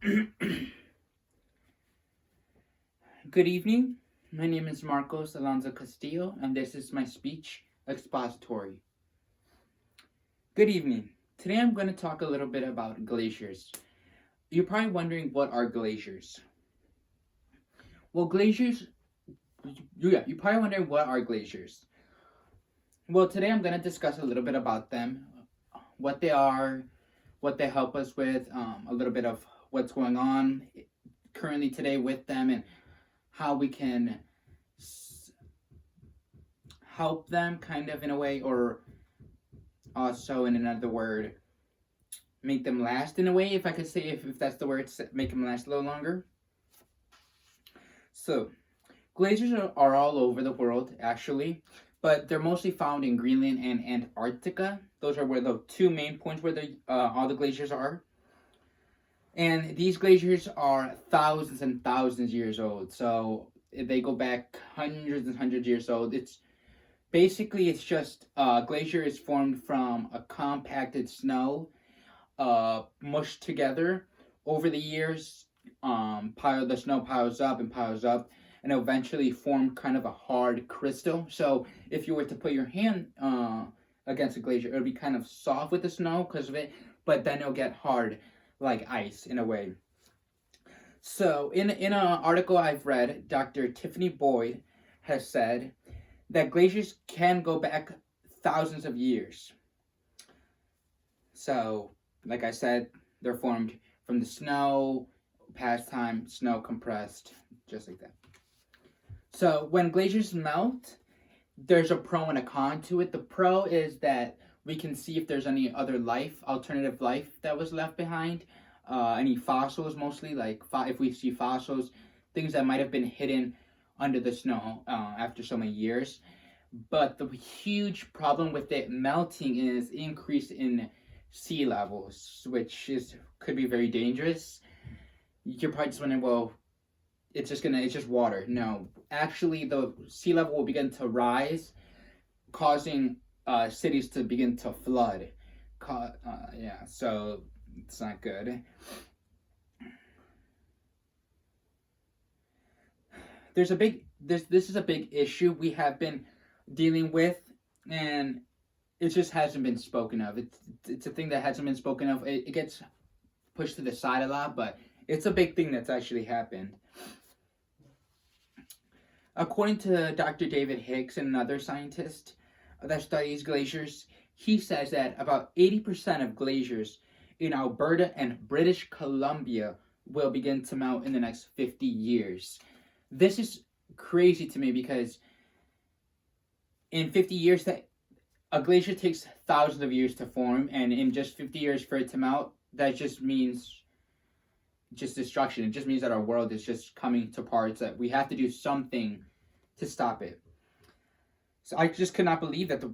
Good evening. My name is Marcos Alonso Castillo, and this is my speech, Expository. Good evening. Today I'm going to talk a little bit about glaciers. You're probably wondering, what are glaciers? Well, you're probably wondering, what are glaciers? Well, today I'm going to discuss a little bit about them, what they are, what they help us with, a little bit of what's going on currently today with them, and how we can help them kind of in a way, or also in another word, make them last in a way, if I could say, if that's the word, make them last a little longer. So, glaciers are all over the world, actually, but they're mostly found in Greenland and Antarctica. Those are where the two main points where all the glaciers are. And these glaciers are thousands and thousands of years old. So they go back hundreds and hundreds of years old. It's just glacier is formed from a compacted snow, mushed together over the years. The snow piles up and eventually form kind of a hard crystal. So if you were to put your hand against a glacier, it would be kind of soft with the snow because of it, but then it'll get hard like ice in a way. So in an article I've read, Dr. Tiffany Boyd has said that glaciers can go back thousands of years. So, like I said, they're formed from the snow, past time, snow compressed, just like that. So when glaciers melt, there's a pro and a con to it. The pro is that we can see if there's any other alternative life that was left behind. Any fossils, mostly, like if we see fossils, things that might have been hidden under the snow after so many years. But the huge problem with it melting is increase in sea levels, which could be very dangerous. You're probably just wondering, well, it's just water. No, actually, the sea level will begin to rise, causing cities to begin to flood. So it's not good. This is a big issue we have been dealing with, and it just hasn't been spoken of. It's a thing that hasn't been spoken of. It gets pushed to the side a lot, but it's a big thing that's actually happened. According to Dr. David Hicks, another scientist that studies glaciers, he says that about 80% of glaciers in Alberta and British Columbia will begin to melt in the next 50 years. This is crazy to me because in 50 years, that a glacier takes thousands of years to form, and in just 50 years for it to melt, that just means destruction. It just means that our world is just coming to parts, that we have to do something to stop it. So I just could not believe that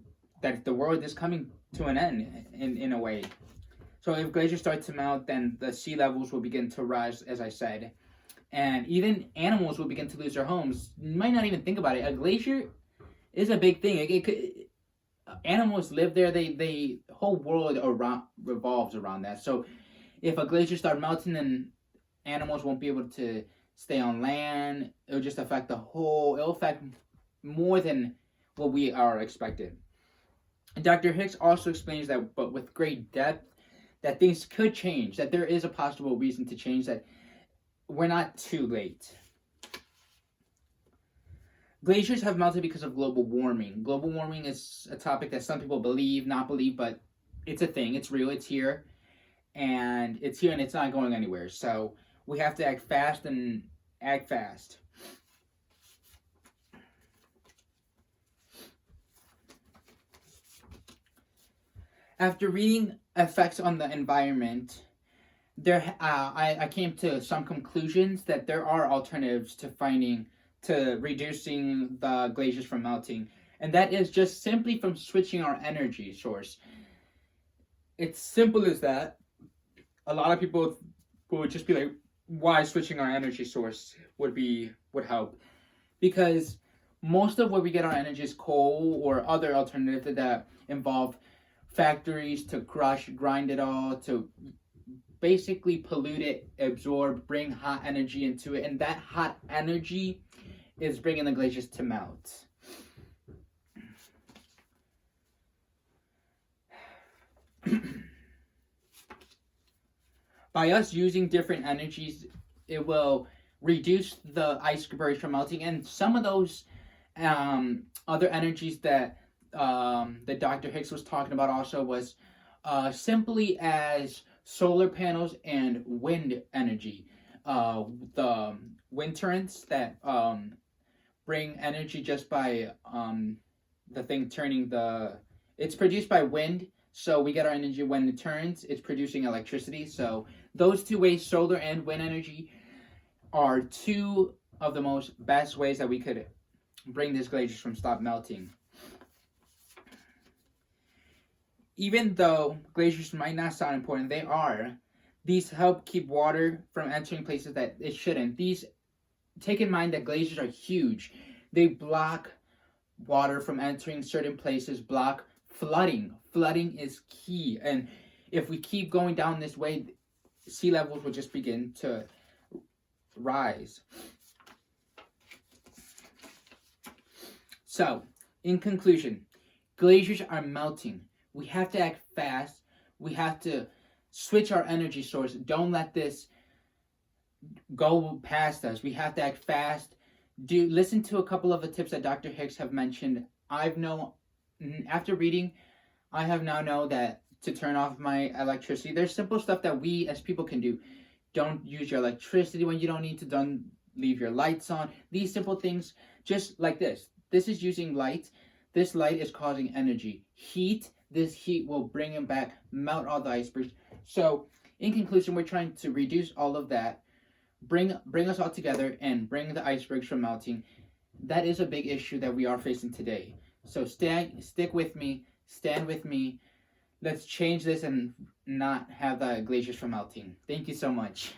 the world is coming to an end in a way. So if glaciers start to melt, then the sea levels will begin to rise, as I said. And even animals will begin to lose their homes. You might not even think about it. A glacier is a big thing. Animals live there. The whole world revolves around that. So if a glacier starts melting, then animals won't be able to stay on land. It'll just affect it'll affect more than what we are expected. And Dr. Hicks also explains that, but with great depth, that things could change, that there is a possible reason to change, that we're not too late. Glaciers have melted because of global warming. Global warming is a topic that some people not believe, but it's a thing. It's real. It's here. And it's not going anywhere. So we have to act fast and act fast. After reading effects on the environment, I came to some conclusions that there are alternatives to reducing the glaciers from melting, and that is just simply from switching our energy source. It's simple as that. A lot of people would just be like, why switching our energy source would help? Because most of where we get our energy is coal or other alternatives that involve factories to grind it all, to basically pollute it, absorb, bring hot energy into it, and that hot energy is bringing the glaciers to melt. By us using different energies, it will reduce the icebergs from melting, and some of those other energies that Dr. Hicks was talking about also was simply as solar panels and wind energy. The wind turbines that bring energy just by the thing turning the. It's produced by wind, so we get our energy when it turns. It's producing electricity. So those two ways, solar and wind energy, are two of the most best ways that we could bring these glaciers from stop melting. Even though glaciers might not sound important, they are. These help keep water from entering places that it shouldn't. These, take in mind that glaciers are huge. They block water from entering certain places, block flooding. Flooding is key. And if we keep going down this way, sea levels will just begin to rise. So, in conclusion, glaciers are melting. We have to act fast. We have to switch our energy source. Don't let this go past us. We have to act fast. Listen to a couple of the tips that Dr. Hicks have mentioned. After reading, I have now know that to turn off my electricity. There's simple stuff that we as people can do. Don't use your electricity when you don't need to. Don't leave your lights on. These simple things, just like this. This is using light. This light is causing energy. Heat. This heat will bring it back, melt all the icebergs. So, in conclusion, we're trying to reduce all of that, bring us all together, and bring the icebergs from melting. That is a big issue that we are facing today. So stick with me, stand with me. Let's change this and not have the glaciers from melting. Thank you so much.